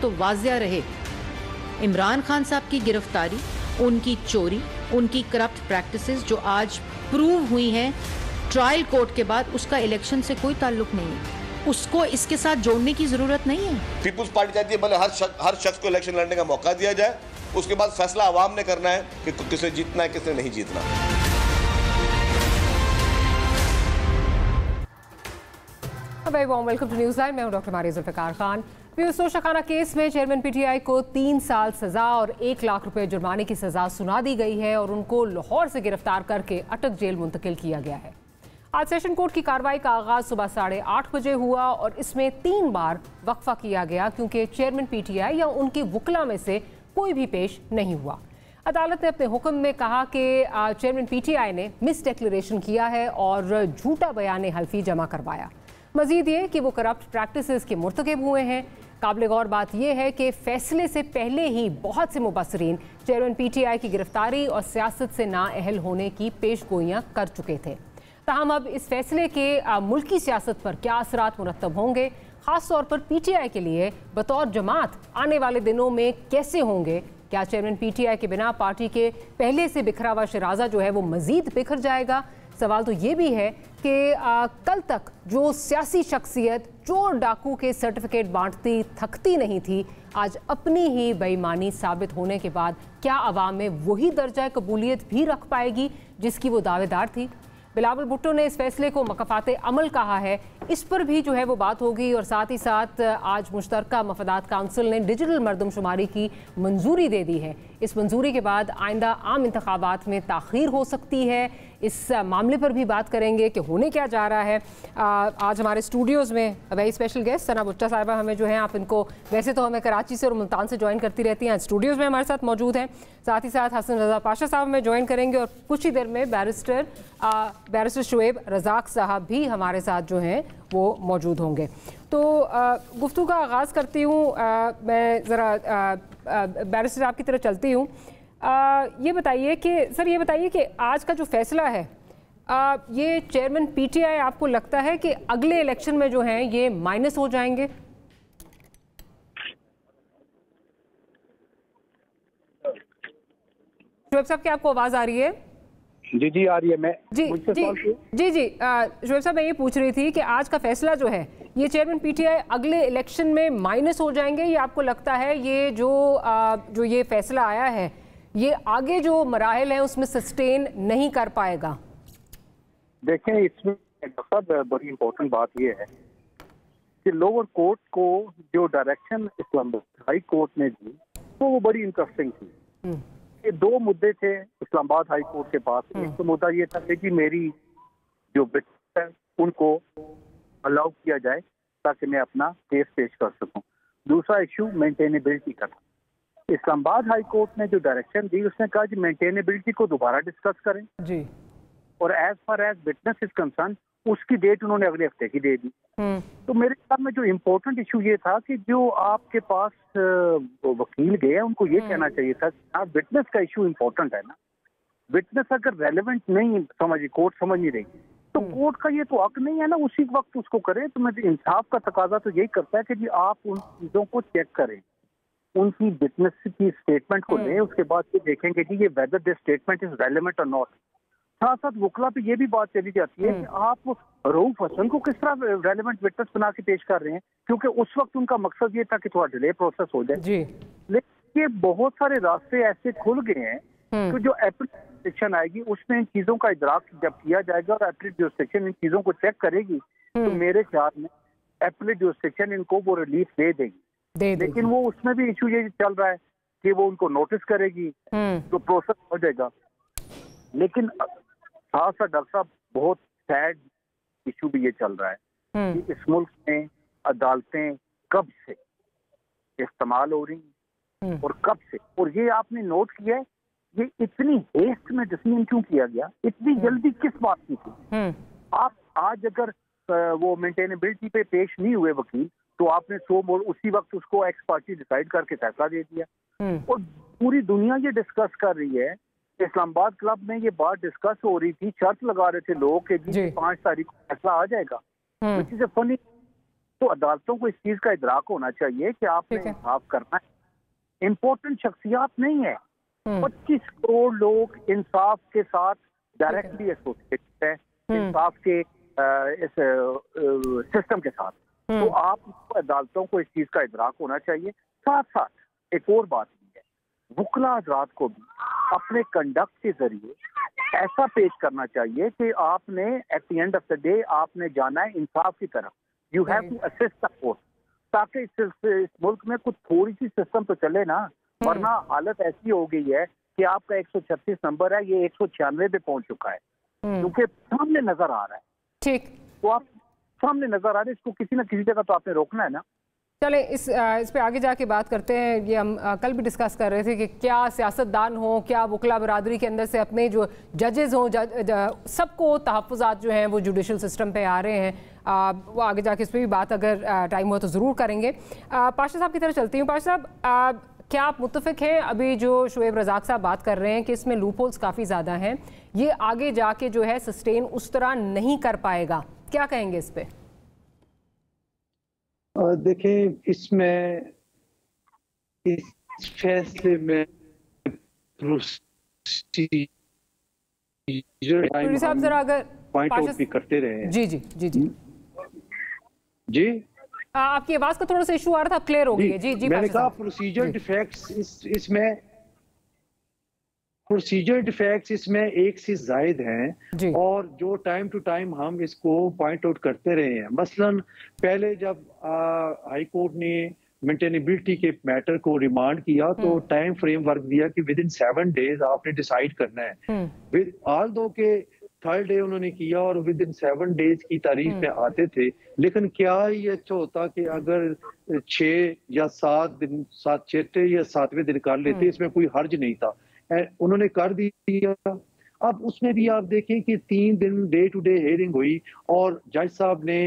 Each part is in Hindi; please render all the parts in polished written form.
तो वाजिया रहे, इमरान खान साहब की गिरफ्तारी, उनकी चोरी, उनकी करप्ट प्रैक्टिसेस जो आज प्रूव हुई हैं ट्रायल कोर्ट के बाद, उसका इलेक्शन से कोई ताल्लुक नहीं है। उसको इसके साथ जोड़ने की जरूरत नहीं है। पीपुल्स पार्टी चाहती है भले हर शख्स को इलेक्शन लड़ने का मौका दिया जाए, उसके बाद फैसला आवाम ने करना है कि किसे जीतना है किसे नहीं जीतना। Very warm welcome to news live. मैं हूं डॉक्टर मारिया जुल्फ़िकार खान। तोशाखाना केस में चेयरमैन पीटीआई को 3 साल सजा और 1 लाख रुपए जुर्माने की सजा सुना दी गई है और उनको लाहौर से गिरफ्तार करके अटक जेल मुंतकिल किया गया है। आज सेशन कोर्ट की कार्रवाई का आगाज सुबह 8:30 बजे हुआ और इसमें 3 बार वक्फा किया गया क्योंकि चेयरमैन पीटीआई या उनके वकला में से कोई भी पेश नहीं हुआ। अदालत ने अपने हुक्म में कहा कि चेयरमैन पीटीआई ने मिस डिक्लेरेशन किया है और झूठा बयान हल्फी जमा करवाया। मजीद ये कि वो करप्ट प्रैक्टिसेस के मुर्तकिब हुए हैं। काबिल गौर बात यह है कि फैसले से पहले ही बहुत से मुबसरीन चेयरमैन पीटीआई की गिरफ्तारी और सियासत से नाअहल होने की पेशगोइयां कर चुके थे। ताहम अब इस फैसले के मुल्की सियासत पर क्या असरात मुरतब होंगे, ख़ास तौर पर पीटीआई के लिए बतौर जमात आने वाले दिनों में कैसे होंगे? क्या चेयरमैन पीटीआई के बिना पार्टी के पहले से बिखरा हुआ शराजा जो है वो मजीद बिखर जाएगा? सवाल तो ये भी है कि कल तक जो सियासी शख्सियत चोर डाकू के सर्टिफिकेट बांटती थकती नहीं थी, आज अपनी ही बेईमानी साबित होने के बाद क्या अवाम में वही दर्जा कबूलियत भी रख पाएगी जिसकी वो दावेदार थी? बिलावल भुट्टो ने इस फैसले को मकफाते अमल कहा है, इस पर भी जो है वो बात होगी। और साथ ही साथ आज मुश्तरका मफादात काउंसिल ने डिजिटल मरदमशुमारी की मंजूरी दे दी है। इस मंजूरी के बाद आइंदा आम इंतखाबात में ताख़ीर हो सकती है। इस मामले पर भी बात करेंगे कि होने क्या जा रहा है। आज हमारे स्टूडियोज़ में वेरी स्पेशल गेस्ट सना भुट्टा साहिबा हमें जो है, आप इनको वैसे तो हमें कराची से और मुल्तान से ज्वाइन करती रहती हैं, आज स्टूडियोज़ में हमारे साथ मौजूद हैं। साथ ही साथ हसन रज़ा पाशा साहब हमें ज्वाइन करेंगे और कुछ ही देर में बैरिस्टर शुएब रज़ाक साहब भी हमारे साथ जो हैं वो मौजूद होंगे। तो गुफ्तगू का आगाज़ करती हूँ, मैं ज़रा बैरिस्टर साहब की तरफ चलती हूँ। ये बताइए कि आज का जो फैसला है, ये चेयरमैन पीटीआई आपको लगता है कि अगले इलेक्शन में जो हैं ये माइनस हो जाएंगे? शुएब साहब, क्या आपको आवाज़ आ रही है? जी आ रही है। मैं जी शुएब साहब, मैं ये पूछ रही थी कि आज का फैसला जो है ये चेयरमैन पीटीआई अगले इलेक्शन में माइनस हो जाएंगे, या आपको लगता है ये जो ये फैसला आया है ये आगे जो मराहिल हैं उसमें सस्टेन नहीं कर पाएगा? देखें, इसमें बड़ी इम्पोर्टेंट बात ये है कि लोअर कोर्ट को जो डायरेक्शन इस्लामाबाद हाई कोर्ट ने दी वो बड़ी इंटरेस्टिंग थी। ये 2 मुद्दे थे इस्लामाबाद हाई कोर्ट के पास। एक तो मुद्दा ये था कि मेरी जो बेटा है उनको अलाउ किया जाए ताकि मैं अपना केस पेश कर सकूं। दूसरा इशू मेंटेनेबिलिटी का था। इस्लामाबाद हाई कोर्ट ने जो डायरेक्शन दी उसने कहा कि मेंटेनेबिलिटी को दोबारा डिस्कस करें जी, और as far as witness is concern उसकी डेट उन्होंने अगले हफ्ते की दे दी। तो मेरे ख्याल में जो इम्पोर्टेंट इशू ये था कि जो आपके पास वकील गए उनको ये कहना चाहिए था कि विटनेस का इशू इम्पोर्टेंट है ना, विटनेस अगर रेलेवेंट नहीं समझिए, कोर्ट समझ नहीं रही तो कोर्ट का ये तो हक नहीं है ना उसी वक्त उसको करे। तो मैं इंसाफ का तकाजा तो यही करता है कि जी आप उन चीजों को चेक करें, उनकी विटनेस की स्टेटमेंट को लें, उसके बाद ये देखेंगे कि ये whether this statement is relevant और नॉट। साथ साथ वकला पे ये भी बात चली जाती है कि आप रऊफ हसन को किस तरह रेलेवेंट विटनेस बना के पेश कर रहे हैं, क्योंकि उस वक्त उनका मकसद ये था कि थोड़ा डिले प्रोसेस हो जाए। लेकिन ये बहुत सारे रास्ते ऐसे खुल गए हैं तो जो एपीलेट जुरिस्डिक्शन आएगी उसमें इन चीजों का इदराक जब किया जाएगा और एपीलेट जुरिस्डिक्शन इन चीजों को चेक करेगी तो मेरे ख्याल में एपीलेट जुरिस्डिक्शन इनको वो रिलीफ दे देगी। लेकिन वो उसमें भी इशू ये चल रहा है कि वो उनको नोटिस करेगी तो प्रोसेस हो जाएगा। लेकिन साथ साथ डॉक्टर साहब बहुत सैड इशू भी ये चल रहा है कि इस मुल्क में अदालतें कब से इस्तेमाल हो रही और कब से, और ये आपने नोट किया है ये इतनी हेस्ट में डिसीजन क्यों किया गया, इतनी जल्दी किस बात की थी? आप आज अगर वो मेंटेनेबिलिटी पे पेश नहीं हुए वकील तो आपने उसी वक्त उसको एक्स पार्टी डिसाइड करके फैसला दे दिया और पूरी दुनिया ये डिस्कस कर रही है। इस्लामाबाद क्लब में ये बात डिस्कस हो रही थी, शर्त लगा रहे थे लोग कि जी 5 तारीख को फैसला आ जाएगा, विच इज अ फनी। तो अदालतों को इस चीज का इदराक होना चाहिए कि आपने इंसाफ करना है। इम्पोर्टेंट शख्सियात नहीं है, 25 करोड़ लोग इंसाफ के साथ डायरेक्टली एसोसिएटेड है, इंसाफ के इस सिस्टम के साथ। तो आप अदालतों को इस चीज का इदराक होना चाहिए। साथ साथ एक और बात भी है, वकला हज़रात को भी अपने कंडक्ट के जरिए ऐसा पेश करना चाहिए कि आपने at the end of the day आपने जाना है इंसाफ की तरफ। You have to assist the court, ताकि इस मुल्क में कुछ थोड़ी सी सिस्टम तो चले ना, वरना हालत ऐसी हो गई है कि आपका 136 नंबर है, ये 196 पे पहुंच चुका है, क्योंकि सामने नजर आ रहा है। ठीक, तो आप सामने नजर आ रहे हैं, इसको किसी ना किसी जगह तो आपने रोकना है ना। चले इस पे आगे जाके बात करते हैं। ये हम कल भी डिस्कस कर रहे थे कि क्या सियासतदान हो, क्या वकला बरादरी के अंदर से अपने जो जजेस हों, सबको तहफ़्फ़ुज़ात जो हैं वो जुडिशल सिस्टम पे आ रहे हैं। वो आगे जाके इस पर भी बात अगर टाइम हो तो ज़रूर करेंगे। पाशा साहब की तरफ चलती हूँ। पाशा साहब, क्या आप मुत्तफ़िक़ हैं अभी जो शुएब रज़ाक साहब बात कर रहे हैं कि इसमें लूप होल्स काफ़ी ज़्यादा हैं, ये आगे जाके जो है सस्टेन उस तरह नहीं कर पाएगा, क्या कहेंगे इस पर? देखें, इसमें इस फैसले में साहब जरा अगर पॉइंट आउट भी करते रहे हैं। जी जी जी जी जी, आपकी आवाज का थोड़ा सा इशू आ रहा था, क्लियर हो गई है। जी जी, मैंने कहा प्रोसीजर डिफेक्ट्स इसमें प्रोसीजर डिफेक्ट्स इसमें एक से जायद हैं, और जो टाइम टू टाइम हम इसको पॉइंट आउट करते रहे हैं। मसलन पहले जब हाई कोर्ट ने मेंटेनेबिलिटी के मैटर को रिमांड किया तो टाइम फ्रेम वर्क दिया कि विद इन 7 डेज आपने डिसाइड करना है। विद ऑल दो के 3rd डे उन्होंने किया और विद इन 7 डेज की तारीख में आते थे, लेकिन क्या ये अच्छा होता कि अगर 6 या 7 दिन 6 या 7वें दिन कर लेते, इसमें कोई हर्ज नहीं था। उन्होंने कर दिया। अब उसमें भी आप देखें कि 3 दिन डे टू डे हेयरिंग हुई और जज साहब ने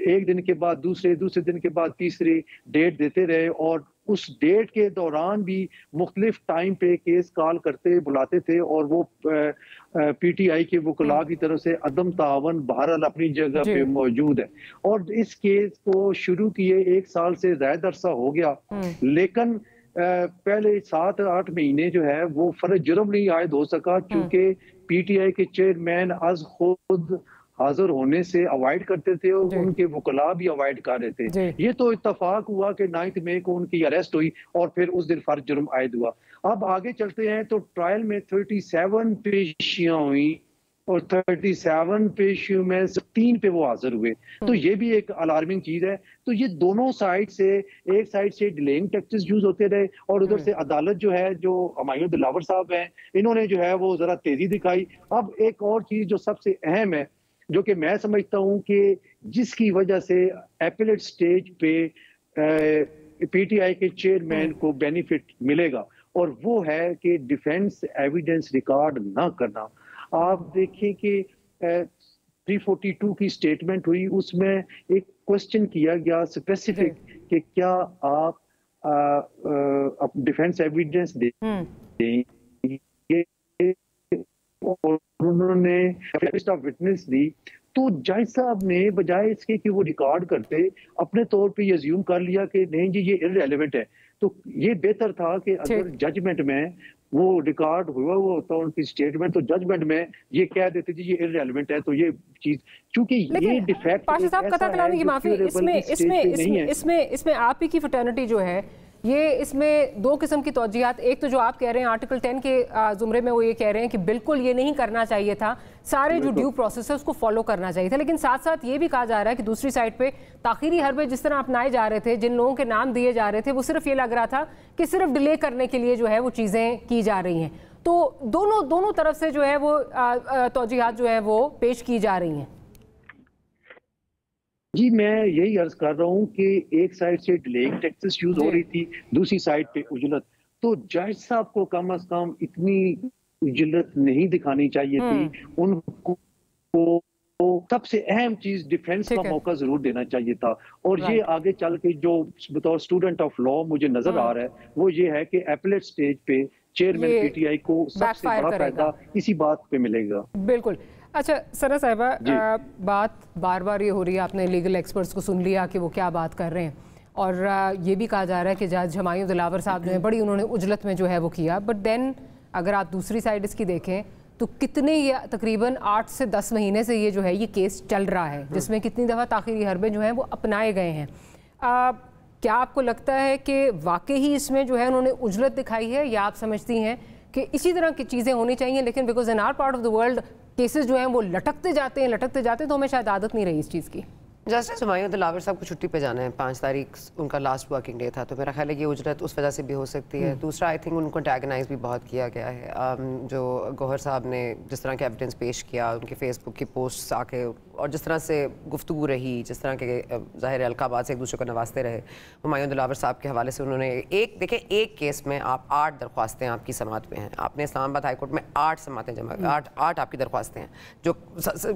एक दिन के बाद दूसरे दिन के बाद तीसरी डेट देते रहे, और उस डेट के दौरान भी मुख्तलिफ टाइम पे केस कॉल करते बुलाते थे, और वो पीटीआई के वकला की तरफ से अदम तावन बहरहाल अपनी जगह पे मौजूद है। और इस केस को शुरू किए 1 साल से ज्यादा अरसा हो गया, लेकिन पहले 7-8 महीने जो है वो फर्ज जुर्म नहीं आयद हो सका, क्योंकि पीटीआई के चेयरमैन आज खुद हाजिर होने से अवॉइड करते थे और उनके वकला भी अवॉइड कर रहे थे। ये तो इत्तफाक हुआ कि 9 मई को उनकी अरेस्ट हुई और फिर उस दिन फर्ज जुर्म आयद हुआ। अब आगे चलते हैं तो ट्रायल में 37 पेशियां हुई और 37 पेशियों में 3 पे वो हाजिर हुए, तो ये भी एक अलार्मिंग चीज है। तो ये दोनों साइड से, एक साइड से डिलेइंग टैक्टिक्स यूज होते रहे और उधर से अदालत जो है, जो हुमायूं दिलावर साहब हैं, इन्होंने जो है वो जरा तेजी दिखाई। अब एक और चीज जो सबसे अहम है, जो कि मैं समझता हूं कि जिसकी वजह से एपेलेट स्टेज पे पीटीआई के चेयरमैन को बेनिफिट मिलेगा, और वो है कि डिफेंस एविडेंस रिकॉर्ड ना करना। आप देखिए कि 342 की स्टेटमेंट हुई, उसमें एक क्वेश्चन किया गया स्पेसिफिक कि क्या आप डिफेंस एविडेंस देंगे, और उन्होंने विटनेस दी। तो जज साहब ने बजाय इसके कि वो रिकॉर्ड करते, अपने तौर पे ये अज्यूम कर लिया कि नहीं जी ये इररिलेवेंट है। तो ये बेहतर था कि अगर जजमेंट में वो रिकॉर्ड हुआ होता उनकी स्टेटमेंट, तो जजमेंट में ये कह देते जी ये इररिलेवेंट है। तो ये चीज, चूंकि ये डिफेक्ट पाशा साहब कथा कलामी की माफी, इसमें आप ही की फ्रेटर्निटी जो है, ये इसमें 2 किस्म की तौजीहात। एक तो जो आप कह रहे हैं आर्टिकल 10 के जुमरे में, वो ये कह रहे हैं कि बिल्कुल ये नहीं करना चाहिए था, सारे जो ड्यू प्रोसेस है उसको फॉलो करना चाहिए था। लेकिन साथ साथ ये भी कहा जा रहा है कि दूसरी साइड पे ताखीरी हरबे जिस तरह अपनाए जा रहे थे, जिन लोगों के नाम दिए जा रहे थे, वो सिर्फ ये लग रहा था कि सिर्फ डिले करने के लिए जो है वो चीज़ें की जा रही हैं। तो दोनों तरफ से जो है वो तौजीहात जो है वो पेश की जा रही हैं। जी, मैं यही अर्ज कर रहा हूँ कि एक साइड से डिलेइंग टैक्टिक्स यूज हो रही थी, दूसरी साइड पे उजलत। तो जज साहब को कम अज कम इतनी उजलत नहीं दिखानी चाहिए थी, उनको सबसे अहम चीज डिफेंस का मौका जरूर देना चाहिए था। और ये आगे चल के जो बतौर स्टूडेंट ऑफ लॉ मुझे नजर आ रहा है वो ये है कि एपेलेट स्टेज पे चेयरमैन पीटीआई को सबसे बड़ा फायदा इसी बात पे मिलेगा। बिल्कुल। अच्छा सना साहिबा, बात बार बार ये हो रही है, आपने लीगल एक्सपर्ट्स को सुन लिया कि वो क्या बात कर रहे हैं, और ये भी कहा जा रहा है कि जज हुमायूं दिलावर साहब ने बड़ी उन्होंने उजलत में जो है वो किया, बट देन अगर आप दूसरी साइड इसकी देखें तो कितने तकरीबन 8 से 10 महीने से ये जो है ये केस चल रहा है, जिसमें कितनी दफ़ा ताख़ीरी हरबे जो हैं वो अपनाए गए हैं। क्या आपको लगता है कि वाकई ही इसमें जो है उन्होंने उजलत दिखाई है, या आप समझती हैं कि इसी तरह की चीज़ें होनी चाहिए, लेकिन because in our part of the world cases जो हैं वो लटकते जाते हैं, तो हमें शायद आदत नहीं रही इस चीज़ की। जस्टिस हुमायूं दिलावर साहब को छुट्टी पे जाना है, 5 तारीख उनका लास्ट वर्किंग डे था, तो मेरा ख्याल है ये उजरत उस वजह से भी हो सकती है। दूसरा, आई थिंक उनको एंटेगनाइज भी बहुत किया गया है। जो गौहर साहब ने जिस तरह के एविडेंस पेश किया, उनके फेसबुक की पोस्ट आके, और जिस तरह से गुफ्तगू रही, जिस तरह के ज़ाहिर अलकाबात से एक दूसरे को नवाजते रहे हुमायूं दिलावर साहब के हवाले से, उन्होंने एक केस में आप 8 दरख्वास्तें आपकी समात में हैं। आपने इस्लामाबाद हाई कोर्ट में 8 समातें जमा, 8 आपकी दरख्वास्तें हैं जो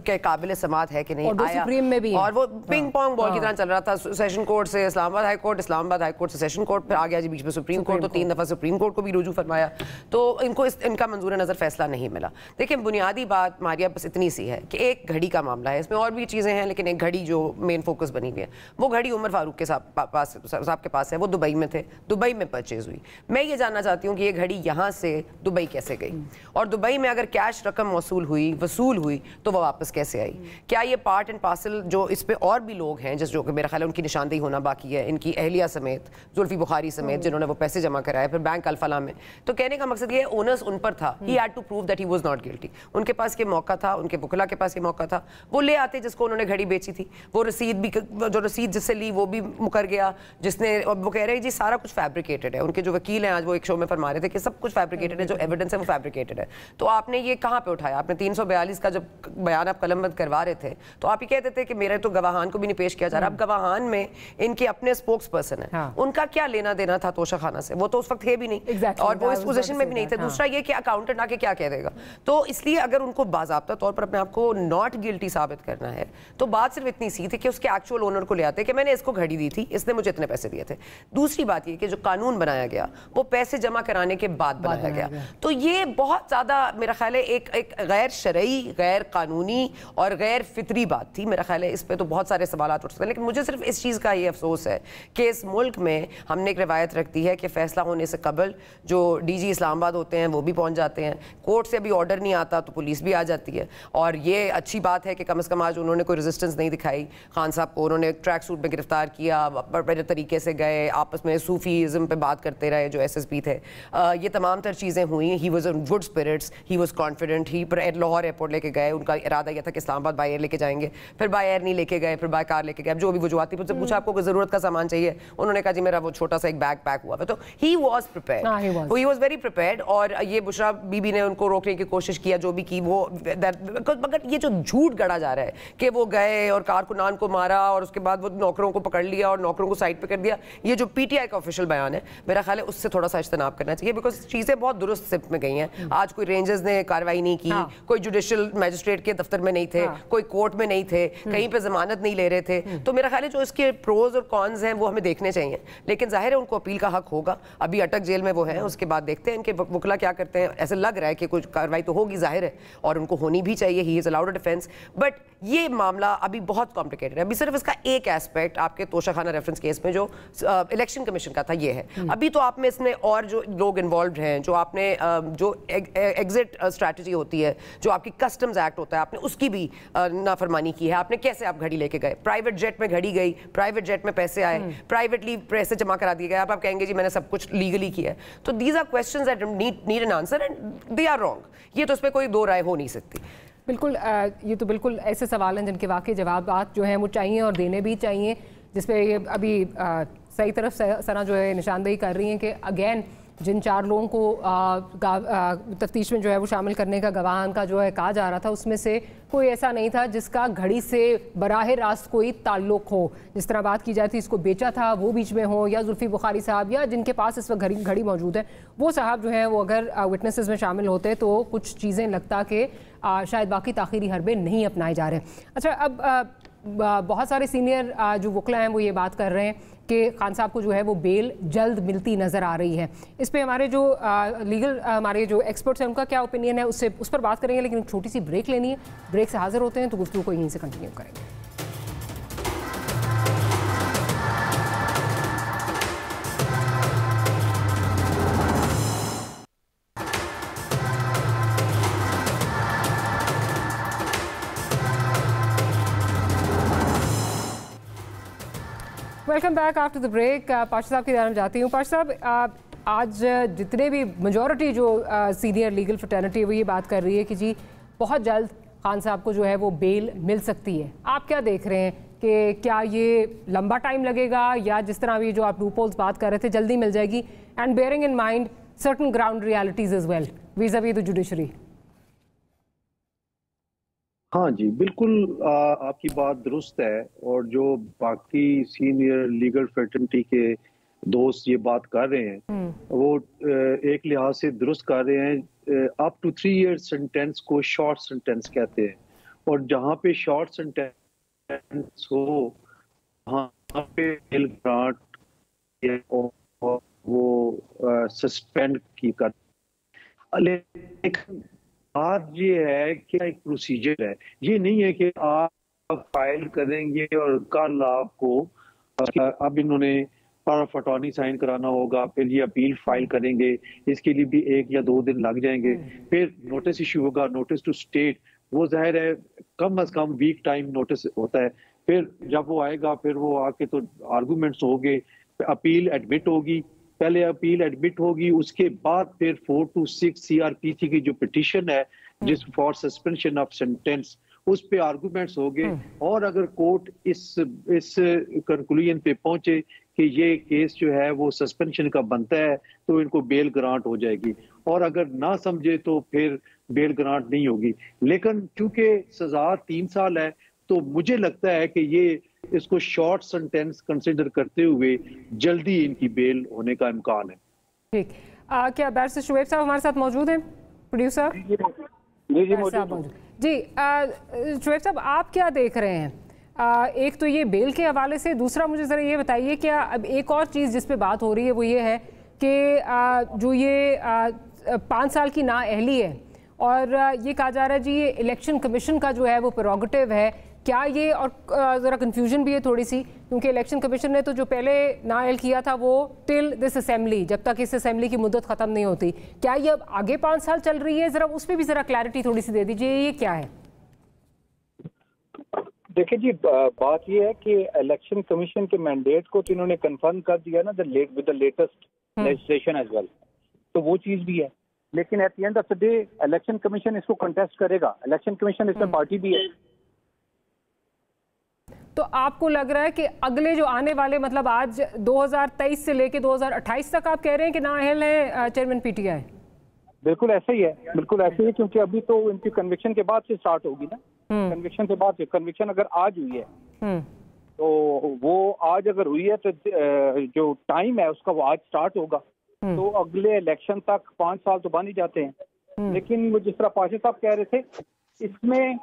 के काबिल समात है कि नहीं, आया सुप्रीम में भी, और वो पिंग पोंग बॉल की तरह चल रहा था। सेशन कोर्ट से इस्लामाबाद हाई कोर्ट से सेशन कोर्ट, फिर आ गया जी बीच में सुप्रीम कोर्ट, तो 3 दफ़ा सुप्रीम कोर्ट को भी रुजू फरमाया, तो इनको इनका मंजूर नज़र फैसला नहीं मिला। देखिए, बुनियादी बात मारिया बस इतनी सी है कि एक घड़ी का मामला है, इसमें और भी चीज़ें हैं, लेकिन एक घड़ी जो मेन फोकस बनी हुई है, वो घड़ी उमर फारूक के साहब के पास है। वो दुबई में थे, दुबई में परचेज हुई। मैं ये जानना चाहती हूँ कि ये घड़ी यहाँ से दुबई कैसे गई, और दुबई में अगर कैश रकम वसूल हुई तो वह वापस कैसे आई? क्या ये पार्ट एंड पार्सल, जो इस पे और भी लोग हैं जो कि मेरा ख्याल है उनकी निशानदेही होना बाकी है, इनकी अहलिया समेत, जुल्फी बुखारी समेत, जिन्होंने वो पैसे जमा कराए फिर बैंक अल-फलाह में, तो कहने का मकसद ये ओनर्स उन पर था, he had to prove that he was not guilty. उनके पास ये मौका था, उनके वकला के पास ये मौका था, वो ले आते जिसको उन्होंने घड़ी बेची थी, वो रसीद जिससे ली वो भी मुकर गया, जिसने, वो कह रहे हैं जी सारा कुछ फैब्रिकेटेड है। उनके जो वकील हैं आज वो एक शो में फरमा रहे थे कि सब कुछ फैब्रिकेटेड है, जो एविडेंस है वो फैब्रिकेटेड है। तो आपने ये कहाँ पे उठाया? आपने 342 का जब बयान आप कलमबंद करवा रहे थे तो आप ये कहते थे कि मेरे तो गवाहान को भी नहीं पेश किया जा रहा। अब गवाहान में इनके अपने स्पोक्स पर्सन है, उनका क्या लेना देना था तोशा खाना से? वो तो उस वक्त है भी नहीं, और वो इस पोजीशन में भी नहीं थे। दूसरा ये कि अकाउंटेंट आके क्या कह देगा? तो इसलिए अगर उनको बाज़ाब्ता तौर पर अपने आप को नॉट गिल्टी साबित करना है तो बात सिर्फ इतनी सी थी कि उसके एक्चुअल ओनर को ले आते कि मैंने इसको घड़ी दी थी, इसने मुझे इतने पैसे दिए थे। दूसरी बात ये कि जो कानून बनाया गया वो पैसे जमा कराने के बाद बनाया गया, तो ये बहुत ज़्यादा मेरा ख्याल है एक गैर शरई, गैर कानूनी और गैर फितरी बात थी। मेरा ख्याल है इस पर तो बहुत सारे सवाल उठ सकते हैं, लेकिन मुझे सिर्फ इस चीज़ का ये अफसोस है कि इस मुल्क में हमने एक रवायत रखती है कि फैसला होने से कबल जो डीजी इस्लामाबाद होते हैं वो भी पहुंच जाते हैं, कोर्ट से अभी ऑर्डर नहीं आता तो पुलिस भी आ जाती है। और ये अच्छी बात है कि कम से कम आज उन्होंने कोई रेजिस्टेंस नहीं दिखाई। खान साहब को उन्होंने ट्रैक सूट में गिरफ्तार किया, बड़े तरीके से गए, आपस में सूफीज़म पे बात करते रहे जो SSP थे। ये तमाम तर चीज़ें हुई। He was in good spirits, he was confident, he Lahore airport लेके गए, उनका इरादा यह था कि इस्लामाबाद बाय एयर लेके जाएंगे, फिर बाय एयर नहीं लेके गए, फिर बाय कार लेके गए। जो भी वजूहत थी, मुझसे पूछा आपको ज़रूरत का सामान चाहिए, उन्होंने कहा जी मेरा वो छोटा सा एक बैग पैक हुआ है। तो he was prepared, he was very prepared. और ये बुशरा बीबी ने उनको रोकने की कोशिश किया, जो भी की वो, मगर ये जो झूठ गढ़ा जा रहा है कि वो गए और कारकुनान को मारा और उसके बाद वो नौकरों को पकड़ लिया और नौकरों को साइड पे कर दिया, ये जो PTI का ऑफिशियल बयान है, मेरा ख्याल है उससे थोड़ा सा इज्तनाब करना चाहिए, बिकॉज चीज़ें बहुत दुरुस्त सिप में गई हैं। आज कोई रेंजर्स ने कार्रवाई नहीं की, कोई जुडिशियल मैजिस्ट्रेट के दफ्तर में नहीं थे, कोई कोर्ट में नहीं थे, कहीं पे जमानत नहीं ले रहे थे। तो मेरा ख्याल है जो इसके प्रोज और कॉन्स हैं वो हमें देखने चाहिए, लेकिन जाहिर है उनको अपील का हक होगा। अभी अटक जेल में वो हैं, उसके बाद देखते हैं इनके वकला क्या करते हैं। ऐसे लग रहा है कि कुछ कार्रवाई तो होगी, जाहिर है, और उनको होनी भी चाहिए। He is allowed a defence, but ये मामला अभी बहुत कॉम्प्लिकेटेड है। अभी सिर्फ इसका एक एस्पेक्ट आपके तोशाखाना रेफरेंस केस में जो इलेक्शन कमीशन का था ये है। अभी तो आप में इसमें और जो लोग इन्वॉल्व हैं, जो आपने जो एग्जिट स्ट्रैटेजी होती है, जो आपकी कस्टम्स एक्ट होता है, आपने उसकी भी नाफरमानी की है। आपने कैसे आप घड़ी लेके गए, प्राइवेट जेट में घड़ी गई, प्राइवेट जेट में पैसे आए, प्राइवेटली पैसे जमा करा दिए गए, आप कहेंगे जी मैंने सब कुछ लीगली किया है। तो these are questions that need an answer and they are wrong. ये तो उस पर कोई दो राय हो नहीं सकती। बिल्कुल, ये तो बिल्कुल ऐसे सवाल हैं जिनके वाकई जवाब जो हैं वो चाहिए और देने भी चाहिए, जिस पे ये अभी सही तरफ सना जो है निशानदेही कर रही हैं कि अगेन जिन 4 लोगों को तफ्तीश में जो है वो शामिल करने का गवाहान का जो है कहा जा रहा था, उसमें से कोई ऐसा नहीं था जिसका घड़ी से बराह रास्त कोई ताल्लुक हो। जिस तरह बात की जाती इसको बेचा था वो बीच में हो, या जुल्फी बुखारी साहब या जिनके पास इस वक्त घड़ी मौजूद है वो साहब जो हैं वो अगर विटनेसेस में शामिल होते तो कुछ चीज़ें लगता कि शायद बाकी ताख़ीरी हरबे नहीं अपनाए जा रहे। अच्छा, अब बहुत सारे सीनियर जो वकला हैं वो ये बात कर रहे हैं कि खान साहब को जो है वो बेल जल्द मिलती नज़र आ रही है। इस पे हमारे जो लीगल हमारे जो एक्सपर्ट्स हैं उनका क्या ओपिनियन है उस पर बात करेंगे, लेकिन एक छोटी सी ब्रेक लेनी है। ब्रेक से हाजिर होते हैं तो गुफ्तगू को यहीं से कंटिन्यू करेंगे। Welcome back after the break. Pasha साहब की जानब जाती हूँ। पाशा साहब, आज जितने भी मेजॉरिटी जो सीनियर लीगल फ्रेटर्निटी है वो ये बात कर रही है कि जी बहुत जल्द खान साहब को जो है वो बेल मिल सकती है। आप क्या देख रहे हैं कि क्या ये लंबा टाइम लगेगा या जिस तरह भी जो आप लूपहोल्स बात कर रहे थे जल्दी मिल जाएगी, and bearing in mind certain ground realities as well vis-a-vis the judiciary? हाँ जी, बिल्कुल आपकी बात दुरुस्त है, और जो बाकी सीनियर लीगल फ्रेटर्निटी के दोस्त ये बात कर रहे हैं वो एक लिहाज से दुरुस्त कर रहे हैं। अप टू 3 year सेंटेंस को शॉर्ट सेंटेंस कहते हैं, और जहाँ पे शॉर्ट सेंटेंस हो वहाँ पे बेल ग्रांट और वो सस्पेंड की कर। लेकिन बात ये है कि एक प्रोसीजर है, ये नहीं है कि आप फाइल करेंगे और कल आपको अब इन्होंने पावर ऑफ अटॉर्नी साइन कराना होगा, फिर ये अपील फाइल करेंगे, इसके लिए भी 1 या 2 दिन लग जाएंगे, फिर नोटिस इशू होगा, नोटिस टू स्टेट, वो जाहिर है कम अज कम वीक टाइम नोटिस होता है। फिर जब वो आएगा फिर वो आके तो आर्गूमेंट्स होंगे, अपील एडमिट होगी, पहले अपील एडमिट होगी, उसके बाद फिर 4 to 6 CRPC की जो पिटीशन है जिस फॉर सस्पेंशन ऑफ सेंटेंस, उस पे आर्गूमेंट्स होंगे, और अगर कोर्ट इस कंक्लूजन पे पहुंचे कि ये केस जो है वो सस्पेंशन का बनता है तो इनको बेल ग्रांट हो जाएगी, और अगर ना समझे तो फिर बेल ग्रांट नहीं होगी। लेकिन चूंकि सजा 3 साल है तो मुझे लगता है कि ये इसको शॉर्ट सेंटेंस कंसिडर करते हुए जल्दी इनकी बेल होने का इम्कान है। ठीक, क्या बैरिस्टर शुएब साहब हमारे साथ मौजूद हैं? प्रोड्यूसर जी मौजूद जी। शुएब साहब, आप क्या देख रहे हैं? एक तो ये बेल के हवाले से, दूसरा मुझे ज़रा ये बताइए क्या अब एक और चीज़ जिस पे बात हो रही है वो ये है कि जो ये 5 साल की नाअहली है, और ये कहा जा रहा है जी ये इलेक्शन कमीशन का जो है वो प्रेरोगेटिव है, क्या ये, और ज़रा कन्फ्यूजन भी है थोड़ी सी, क्योंकि इलेक्शन कमीशन ने तो जो पहले नाअहल किया था वो टिल दिस असेंबली, जब तक इस असेंबली की मुद्दत ख़त्म नहीं होती, क्या ये अब आगे 5 साल चल रही है? ज़रा उस पर भी ज़रा क्लैरिटी थोड़ी सी दे दीजिए, ये क्या है? देखिए जी, बात ये है कि इलेक्शन कमीशन के मैंडेट को तो इन्होंने कंफर्म कर दिया ना with the latest legislation as well, तो वो चीज़ भी है। लेकिन at the end of the day election commission इसको कंटेस्ट करेगा, इलेक्शन कमीशन इसमें पार्टी भी है। तो आपको लग रहा है कि अगले जो आने वाले, मतलब आज 2023 से लेके 2028 तक आप कह रहे हैं कि नाअहल है चेयरमैन पीटीआई? बिल्कुल ऐसा ही है, बिल्कुल ऐसे ही, क्योंकि अभी तो इनकी कन्विक्शन के बाद से स्टार्ट होगी ना। कन्विक्शन के बाद से, कन्विक्शन अगर आज हुई है तो वो आज अगर हुई है तो जो टाइम है उसका वो आज स्टार्ट होगा, तो अगले इलेक्शन तक 5 साल तो बन ही जाते हैं। लेकिन जिस तरह पाशा साहब कह रहे थे, इसमें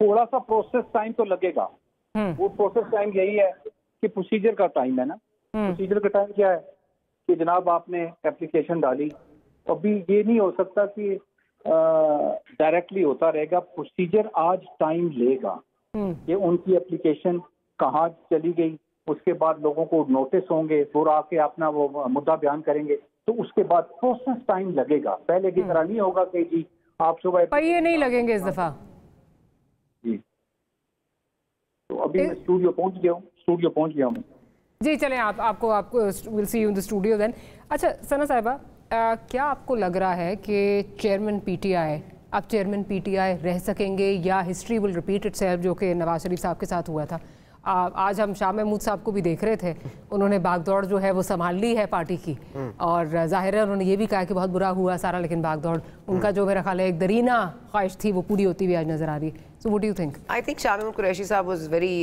थोड़ा सा प्रोसेस टाइम तो लगेगा। वो प्रोसेस टाइम यही है कि प्रोसीजर का टाइम है ना। प्रोसीजर का टाइम क्या है कि जनाब आपने एप्लीकेशन डाली, अभी ये नहीं हो सकता कि डायरेक्टली होता रहेगा, प्रोसीजर आज टाइम लेगा कि उनकी एप्लीकेशन कहाँ चली गई, उसके बाद लोगों को नोटिस होंगे, फिर आके अपना वो मुद्दा बयान करेंगे, तो उसके बाद प्रोसेस टाइम लगेगा। पहले की तरह नहीं होगा कि जी आप सुबह पहिए नहीं लगेंगे इस दफा जी। तो अभी मैं स्टूडियो पहुंच गया हूँ जी। चलें, आपको will see you in the studio then. अच्छा सना साहिबा, क्या आपको लग रहा है कि चेयरमैन पीटीआई अब चेयरमैन पीटीआई रह सकेंगे, या हिस्ट्री विल रिपीट इटसेल्फ जो कि नवाज शरीफ साहब के साथ हुआ था? आज हम शाह महमूद साहब को भी देख रहे थे, उन्होंने भागदौड़ जो है वो संभाल ली है पार्टी की, और जाहिर है उन्होंने ये भी कहा कि बहुत बुरा हुआ सारा, लेकिन भागदौड़ उनका जो मेरा ख्याल है एक दरीना ख्वाहिश थी वो पूरी होती हुई आज नजर आ रही है। So what do you think? I think Shah Mahmood Qureshi साहब was very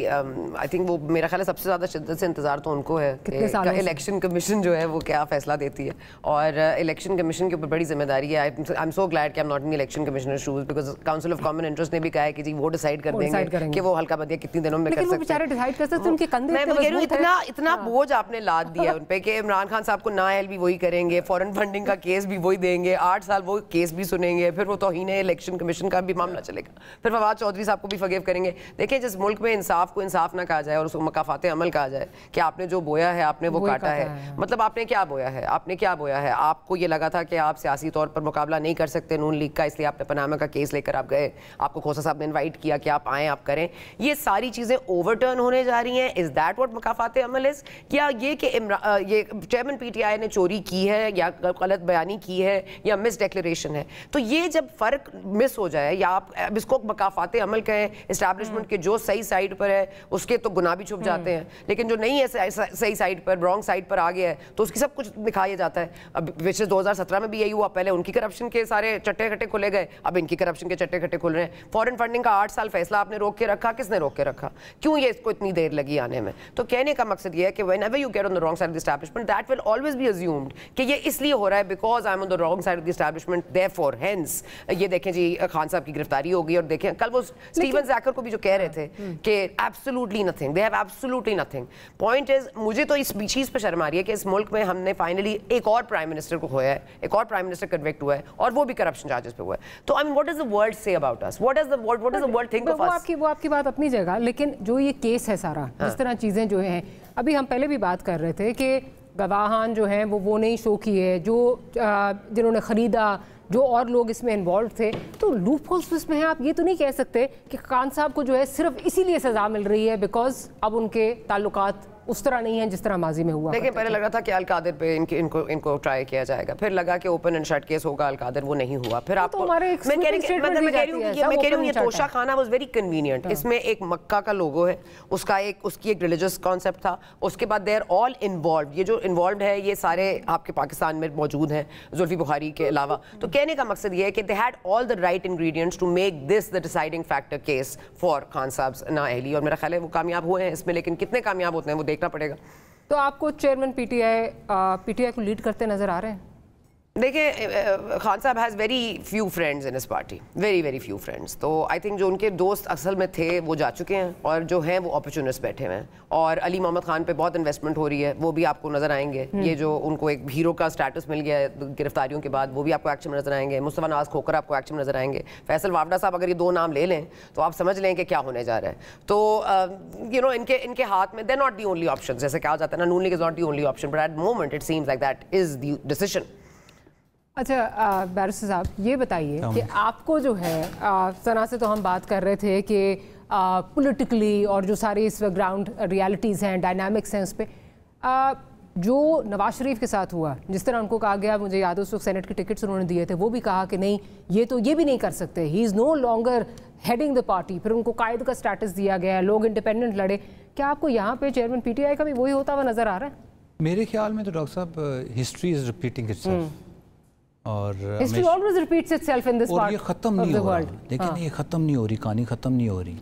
I think वो मेरा ख्याल है सबसे ज़्यादा शिद्दत से इंतज़ार तो उनको है कि इलेक्शन कमीशन जो है वो क्या फैसला देती है, और इलेक्शन कमीशन के ऊपर बड़ी जिम्मेदारी है. आई एम सो ग्लैड कि I am not in election commissioner shoes, because council of common interest ने भी कहा है कि जी वो डिसाइड कर देंगे कि वो हल्का बदिया कितनी दिनों में कर सकते हैं. डिसाइड कर सकते हैं, उनके कंधे मैं कह रही हूँ इतना बोझ आपने लाद दिया उन पे कि इमरान खान साहब को नाअहल भी वही करेंगे, फॉरेन फंडिंग का केस भी वही देंगे, 8 साल वो केस भी सुनेंगे, फिर वो तौहीन इलेक्शन कमीशन का भी मामला चलेगा, फिर फवाद चौधरी साहब को भी फगेव करेंगे. देखिए जिस मुल्क में इंसाफ को इंसाफ ना कहा जाए और उसको मकाफात अमल कहा जाए कि आपने जो बोया है आपने वो काटा है. मतलब आपने क्या बोया है, आपने क्या बोया है. आपको ये लगा था कि आप सियासी तौर पर मुकाबला नहीं कर सकते नून लीग का, इसलिए आपने पनामा का केस लेकर आप गए, आपको खोसा साहब ने इनवाइट किया कि आप आएँ आप करें. ये सारी चीज़ें ओवरटर्न होने जा रही हैं. इज़ दैट व्हाट मकाफात अमल इज़? क्या ये कि ये चेयरमैन पीटीआई ने चोरी की है या गलत बयानी की है या मिस डिक्लेरेशन है? तो ये जब फ़र्क मिस हो जाए या आप इसको मकाफात अमल कहें, इस्टेब्लिशमेंट के जो सही साइड पर है उसके तो गुनाह भी छुप जाते हैं, लेकिन जो नहीं है सही साइड पर, रॉन्ग साइड पर आ गया है तो उसकी सब कुछ दिखाया जाता है. अब पिछले 2017 में भी यही हुआ. पहले उनकी करप्शन के सारे चट्टे खट्टे खुले गए, अब इनकी करप्शन के चट्टे खट्टे खुल रहे हैं. फॉरेन फंडिंग का 8 साल फैसला आपने रोक के रखा, किसने रोक के रखा? क्यों ये इसको इतनी देर लगी आने में? तो कहने का मकसद ये है कि whenever you get on the wrong side of the establishment that will always be assumed कि ये इसलिए हो रहा है because I am on the wrong side of the establishment, therefore hence. ये देखें जी खान साहब की गिरफ्तारी हो गई, और देखें कल वो स्टीवन जैकर को भी जो कह रहे थे कि absolutely nothing, they have absolutely nothing. Point is मुझे तो इस चीज़ पर शर्म आ रही है कि इस मुल्क में हमने फाइनली एक और प्राइम मिनिस्टर को खोया है, एक और प्राइम मिनिस्टर कन्विक्ट हुआ है, और वो भी करप्शन चार्जेस पे हुआ है. तो I mean what does the world say about us? What does the world think of us? वो आपकी बात अपनी जगह, लेकिन जो ये केस है सारा, जिस तरह चीज़ें जो हैं, अभी हम पहले भी बात कर रहे थे कि गवाहान जो हैं वो नहीं शो किए जो जिन्होंने ख़रीदा, जो और लोग इसमें इन्वॉल्व थे. तो लूप होल्स इसमें हैं. आप ये तो नहीं कह सकते कि खान साहब को जो है सिर्फ इसीलिए सज़ा मिल रही है बिकॉज अब उनके ताल्लुकात उस तरह नहीं है जिस तरह माजी में हुआ. देखिए पहले लगा था कि अल कादिर पे इनको ट्राई किया जाएगा, फिर लगा कि ओपन एंड शट केस होगा, अल कादिर वो नहीं हुआ. फिर आपको मैं कह रही हूँ ये तोशा खाना वाज वेरी कन्वीनियंट. इसमें एक मक्का का लोगो है, उसकी एक रिलीजियस कॉन्सेप्ट था, उसके बाद दे आर ऑल इन्वॉल्व. ये जो इन्वॉल्व है ये सारे आपके पाकिस्तान में मौजूद हैं जुल्फी बुखारी के अलावा. तो कहने का मकसद ये है कि they had all the right ingredients to make this the deciding factor case for Khan साहब नाअहली, और मेरा ख्याल है वो कामयाब हुए हैं इसमें. लेकिन कितने कामयाब होते हैं वो देखना पड़ेगा. तो आपको चेयरमैन पीटीआई को लीड करते नजर आ रहे हैं? देखिए खान साहब has very few friends in his party, very very few friends. तो आई थिंक जो उनके दोस्त असल में थे वो जा चुके हैं, और जो हैं वो अपॉर्चुनिस्ट बैठे हुए हैं. और अली मोहम्मद खान पे बहुत इन्वेस्टमेंट हो रही है, वो भी आपको नजर आएंगे. ये जो उनको एक हीरो का स्टेटस मिल गया है गिरफ्तारियों के बाद, वो भी आपको एक्शन में नजर आएंगे. मुस्तफा नवाज खोकर आपको एक्शन में नजर आएंगे. फैसल वावडा साहब अगर ये 2 नाम ले लें तो आप समझ लें कि क्या होने जा रहा है. तो यू नो इनके हाथ में, they not the only option, जैसे कहा जाता है ना, Noon League is not the only option, but at the moment it seems like that is the decision. अच्छा बैरिस्टर साहब ये बताइए कि आपको जो है सना से तो हम बात कर रहे थे कि पॉलिटिकली और जो सारी इस ग्राउंड रियलिटीज़ हैं, डायनामिक्स हैं, उस पर जो नवाज शरीफ के साथ हुआ, जिस तरह उनको कहा गया, मुझे याद है उस वक्त सेनेट के टिकट्स उन्होंने दिए थे, वो भी कहा कि नहीं ये भी नहीं कर सकते, he is no longer heading the party. फिर उनको कायद का स्टेटस दिया गया, लोग इंडिपेंडेंट लड़े. क्या आपको यहाँ पे चेयरमैन पीटीआई का भी वही होता हुआ नज़र आ रहा है? मेरे ख्याल में तो डॉक्टर साहब हिस्ट्री इज रिपीटिंग इटसेल्फ, और history always repeats itself in this part, और ये ख़त्म नहीं हो रहा. लेकिन ये ख़त्म नहीं हो रही, कहानी ख़त्म नहीं हो रही.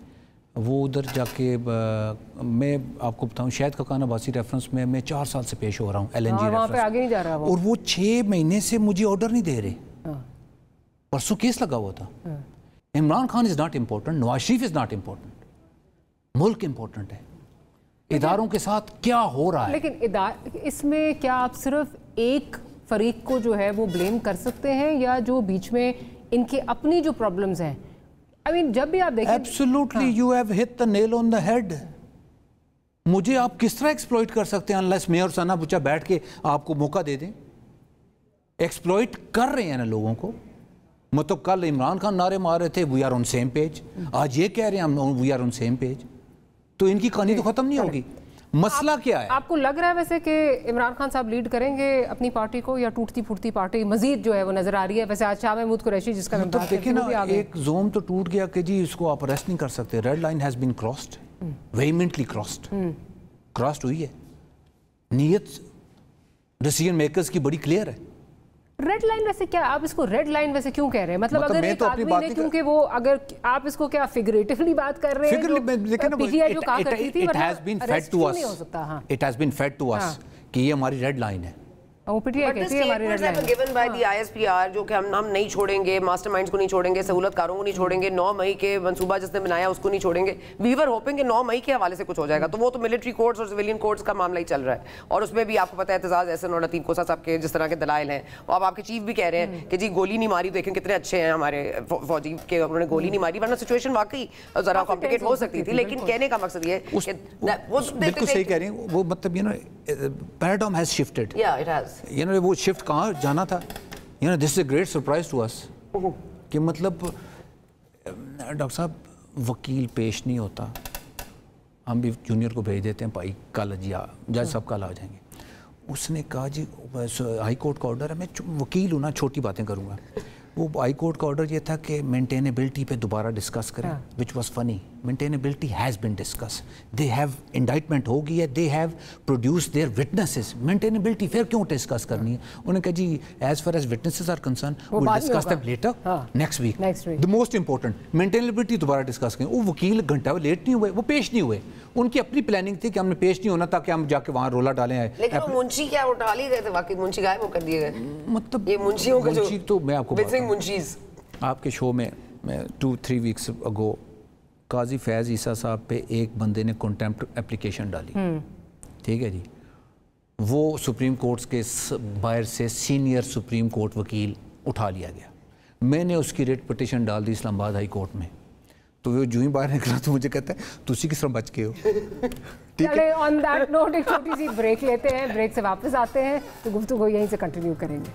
वो उधर जाके मैं आपको बताऊं, शायद खकान अब्बासी रेफरेंस में मैं 4 साल से पेश हो रहा हूँ LNG वहाँ पे आगे नहीं जा रहा वो. और वो 6 महीने से मुझे ऑर्डर नहीं दे रहे. परसों केस लगा हुआ था. Imran Khan is not important, Nawaz Sharif is not important, मुल्क इम्पोर्टेंट है. इदारों के साथ क्या हो रहा है? लेकिन इसमें क्या आप सिर्फ एक फरीक को जो है वो ब्लेम कर सकते हैं, या जो बीच में इनके अपनी जो प्रॉब्लम्स हैं? आई मीन जब भी आप देखें, absolutely you have hit the nail on the head. मुझे आप किस तरह एक्सप्लॉइट कर सकते हैं अनलेस मैं और सना बुच्चा बैठ के आपको मौका दे दें? एक्सप्लॉइट कर रहे हैं ना लोगों को. मतलब कल इमरान खान नारे मार रहे थे we are on same page, आज ये कह रहे हैं हम we are on same page. तो इनकी कहानी तो खत्म नहीं होगी. मसला क्या है? आपको लग रहा है वैसे कि इमरान खान साहब लीड करेंगे अपनी पार्टी को, या टूटती फूटती पार्टी मजीद जो है वो नजर आ रही है? वैसे आज शाह महमूद कुरैशी जिसका तो देखिए ना, एक जोन तो टूट गया कि जी इसको आप अरेस्ट नहीं कर सकते. Red line has been crossed, vehemently crossed हुई है. नीयत डिसीजन मेकर्स की बड़ी क्लियर है. रेड लाइन वैसे क्या, आप इसको रेड लाइन वैसे क्यों कह रहे हैं? मतलब अगर एक आदमी ने, क्योंकि वो, अगर आप इसको क्या फिगरेटिवली बात कर रहे हैं, पीटीआई जो कहा करती थी, it has been fed to us, it has been fed to us कि ये हमारी रेड लाइन है। वो पीटीआई कहती है हमारी रेड लाइन है। गिवन बाय द आईएसपीआर, जो कि हम नहीं छोड़ेंगे, मास्टरमाइंड्स को नहीं छोड़ेंगे, सहूलतकारों को नहीं छोड़ेंगे, 9 मई के मंसूबा जिसने बनाया उसको नहीं छोड़ेंगे। वी वर होपिंग कि 9 मई के हवाले से कुछ हो जाएगा, तो वो तो मिलिट्री कोर्ट्स और सिविलियन कोर्ट्स का मामला ही चल रहा है। और उसमें भी आपको पता है एतजाज एहसन और लतीफ कोसा साहब के जिस तरह के दलाइल हैं, और अब आपके चीफ भी कह रहे हैं कि जी गोली नहीं मारी, देखें कितने अच्छे हैं हमारे फौजी के, उन्होंने गोली नहीं मारी, वरना सिचुएशन वाकई जरा कॉम्प्लिकेट हो सकती थी। लेकिन कहने का मकसद ये बिल्कुल सही कह रहे हैं वो, मतलब you know paradigm has shifted, या इट हैज, यू नो वो शिफ्ट कहाँ जाना था, you know this is a great surprise to us कि मतलब डॉक्टर साहब वकील पेश नहीं होता, हम भी जूनियर को भेज देते हैं, भाई कल जी जज साहब कल आ जाएंगे। उसने कहा जी हाई कोर्ट का ऑर्डर है, मैं वकील हूँ ना, छोटी बातें करूँगा। वो हाई कोर्ट का ऑर्डर ये था कि मेंटेनेबिलिटी पे दोबारा डिस्कस करें, which was funny. Maintainability has been discuss, they have indictment हो गई है, they have produce their witnesses. Maintainability फिर क्यों डिस्कस करनी है? उन्होंने कहा जी as far as witnesses are concern we will discuss them later next week. The most important maintainability दोबारा डिस्कस करें। वो वकील घंटा लेट नहीं हुए, वो पेश नहीं हुए, उनकी अपनी प्लानिंग थी कि हमने पेश नहीं होना ताकि हम जाके वहाँ रोला डालें। लेकिन वो मुंशी क्या उठा ली गए थे, वाकई मुंशी गायब कर दिए गए, मतलब ये मुंशियों का जो, तो मैं आपको मुंशीज आपके शो में मैं 2-3 वीक्स अगो काजी फैज़ ईसा साहब पे एक बंदे ने कंटेम्प्ट एप्लीकेशन डाली, ठीक है जी, वो सुप्रीम कोर्ट के बाहर से सीनियर सुप्रीम कोर्ट वकील उठा लिया गया। मैंने उसकी रेट पिटिशन डाल दी इस्लामाबाद हाई कोर्ट में, तो वो जो ही बाहर निकला तो मुझे कहता है तुसी किस तरह बच गए हो। चले ऑन दैट नोट एक छोटी सी ब्रेक लेते हैं, ब्रेक से वापस आते हैं तो गुफ्तगू यहीं से कंटिन्यू करेंगे।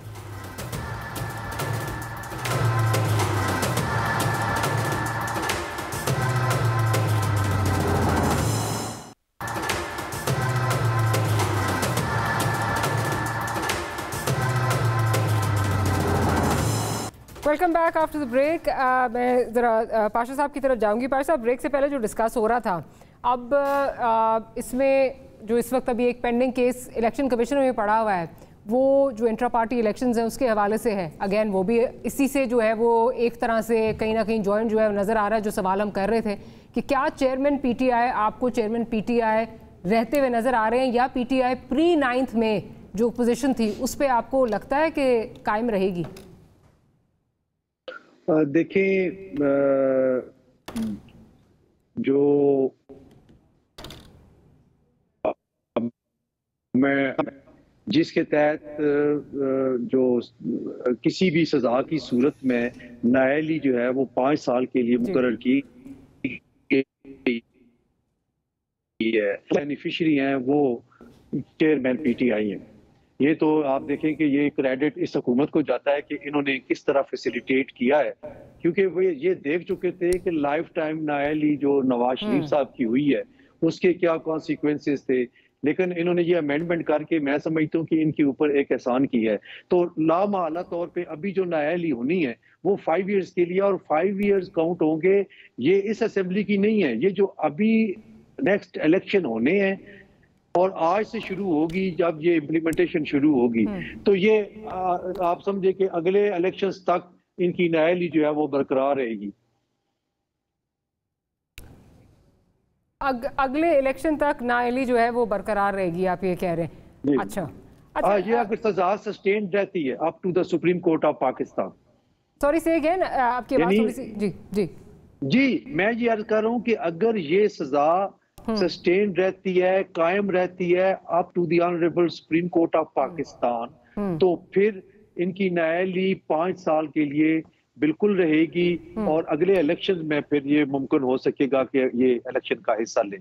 Welcome back after the break. मैं ज़रा पाशा साहब की तरफ जाऊंगी। पाशा साहब, ब्रेक से पहले जो डिस्कस हो रहा था, अब इसमें जो इस वक्त अभी एक पेंडिंग केस इलेक्शन कमीशन में पड़ा हुआ है, वो जो इंट्रा पार्टी इलेक्शंस हैं उसके हवाले से है। अगेन वो भी इसी से जो है वो एक तरह से कहीं ना कहीं जॉइंट जो है नज़र आ रहा है। जो सवाल हम कर रहे थे कि क्या चेयरमैन पीटीआई आपको चेयरमैन पीटीआई रहते हुए नज़र आ रहे हैं, या पीटीआई प्री 9th में जो पोजीशन थी उस पर आपको लगता है कि कायम रहेगी? देखिए, जो मैं जिसके तहत जो किसी भी सजा की सूरत में नायली जो है वो 5 साल के लिए मुकर्रर की है, बेनिफिशियरी हैं वो चेयरमैन पीटीआई हैं। ये तो आप देखें कि ये क्रेडिट इस हुकूमत को जाता है कि इन्होंने किस तरह फैसिलिटेट किया है, क्योंकि वो ये देख चुके थे कि लाइफ टाइम नायली जो नवाज शरीफ साहब की हुई है उसके क्या कॉन्सिक्वेंसेस थे। लेकिन इन्होंने ये अमेंडमेंट करके मैं समझता हूँ कि इनके ऊपर एक एहसान किया है। तो लामहला तौर पे अभी जो नायली होनी है वो 5 इयर्स के लिए, और 5 इयर्स काउंट होंगे। ये इस असेंबली की नहीं है, ये जो अभी नेक्स्ट इलेक्शन होने हैं और आज से शुरू होगी, जब ये इम्प्लीमेंटेशन शुरू होगी तो ये आप समझे कि अगले इलेक्शंस तक इनकी नायली जो है वो बरकरार रहेगी। अगले इलेक्शन तक नायली जो है वो बरकरार रहेगी, आप ये कह रहे हैं? अच्छा, ये अगर सजा सस्टेन रहती है up to the Supreme Court of Pakistan. Sorry say again, आपकी आवाज थोड़ी सी। जी जी जी, मैं ये अर्ज कर रहा हूँ कि अगर ये सजा सस्टेन रहती है, कायम रहती है up to the honourable Supreme Court of Pakistan, तो फिर इनकी नायली 5 साल के लिए बिल्कुल रहेगी, और अगले इलेक्शन में फिर ये मुमकिन हो सकेगा कि ये इलेक्शन का हिस्सा लें।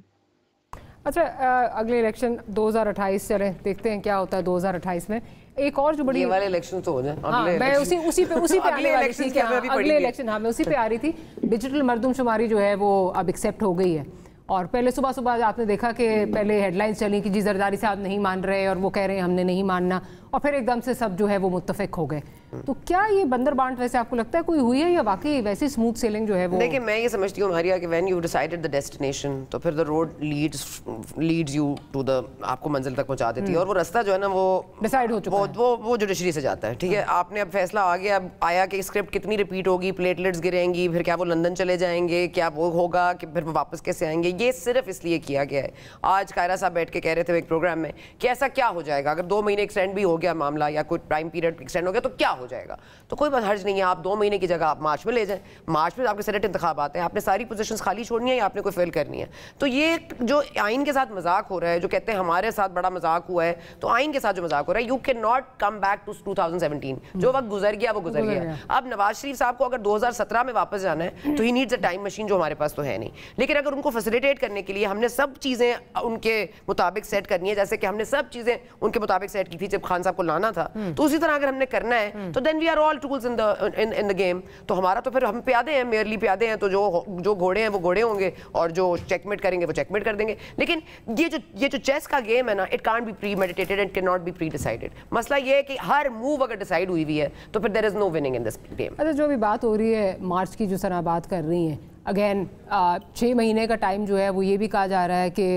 अच्छा, अगले इलेक्शन 2028 चले, देखते हैं क्या होता है 2028 में। एक और जो बड़ी ये वाले इलेक्शन तो हो जाए, मैं उसी पे आने वाली थी कि अगले इलेक्शन, हाँ मैं उसी पे आ रही थी। डिजिटल मरदमशुमारी जो है वो अब एक्सेप्ट हो गई है, और पहले सुबह सुबह आपने देखा कि पहले हेडलाइंस चली कि जी जरदारी साहब नहीं मान रहे, और वो कह रहे हैं हमने नहीं मानना, और फिर एकदम से सब जो है वो मुत्तफिक हो गए। तो क्या ये बंदर बांट वैसे आपको लगता है कोई हुई है या वाकई वैसी स्मूथ सेलिंग जो है वो? देखिए मैं ये समझती हूँ मारिया कि when you decided the destination तो फिर the road leads you to the, आपको मंजिल तक पहुंचा देती है, और वो रास्ता जो है ना वो डिसाइड हो चुका है, वो जुडिशरी से जाता है। ठीक है, आपने अब फैसला आ गया, अब आया कि स्क्रिप्ट कितनी रिपीट होगी, प्लेटलेट्स गिरेंगी, फिर क्या वो लंदन चले जाएंगे, क्या वो होगा कि फिर वो वापस कैसे आएंगे, ये सिर्फ इसलिए किया गया है। आज कायरा साहब बैठ के कह रहे थे एक प्रोग्राम में कि ऐसा क्या हो जाएगा अगर 2 महीने एक्सटेंड भी हो गया मामला या कोई टाइम पीरियड एक्सटेंड हो गया तो क्या हो जाएगा। तो कोई बात हर्ज नहीं है, आप 2 महीने की जगह आप मार्च में ले जाएं, मार्च में आपके सेनेट इंतखाबात हैं, आपने सारी पोजीशंस खाली छोड़नी है या आपने कोई फेल करनी है। तो ये जो आइन के साथ मजाक हो रहा है, जो कहते हैं हमारे साथ बड़ा मजाक हुआ है, तो आइन के साथ जो मजाक हो रहा है, you can not come back to 2017। जो वक्त गुजर गया वो गुजर गया। अब नवाज शरीफ साहब को अगर 2017 में वापस जाना है तो he needs a time machine, जो हमारे पास तो है नहीं। लेकिन अगर उनको फैसिलिटेट करने के लिए हमने सब चीजें उनके मुताबिक सेट करनी है, जैसे कि हमने सब चीजें उनके मुताबिक सेट की थी जब खान साहब को लाना था, तो उसी तरह अगर हमने करना है तो then we are all tools in the game. तो हमारा तो फिर हम प्यादे हैं, मेयरली प्यादे हैं, तो जो घोड़े हैं वो घोड़े होंगे और जो चेकमेट करेंगे वो चेकमेट कर देंगे। लेकिन ये जो चेस का गेम है ना, it can't be pre meditated and can not be pre decided. मसला ये है कि हर मूव अगर डिसाइड हुई हुई है तो फिर there is no winning in this game. अच्छा, जो अभी बात हो रही है मार्च की, जो सना बात कर रही हैं, अगेन 6 महीने का टाइम जो है वो ये भी कहा जा रहा है कि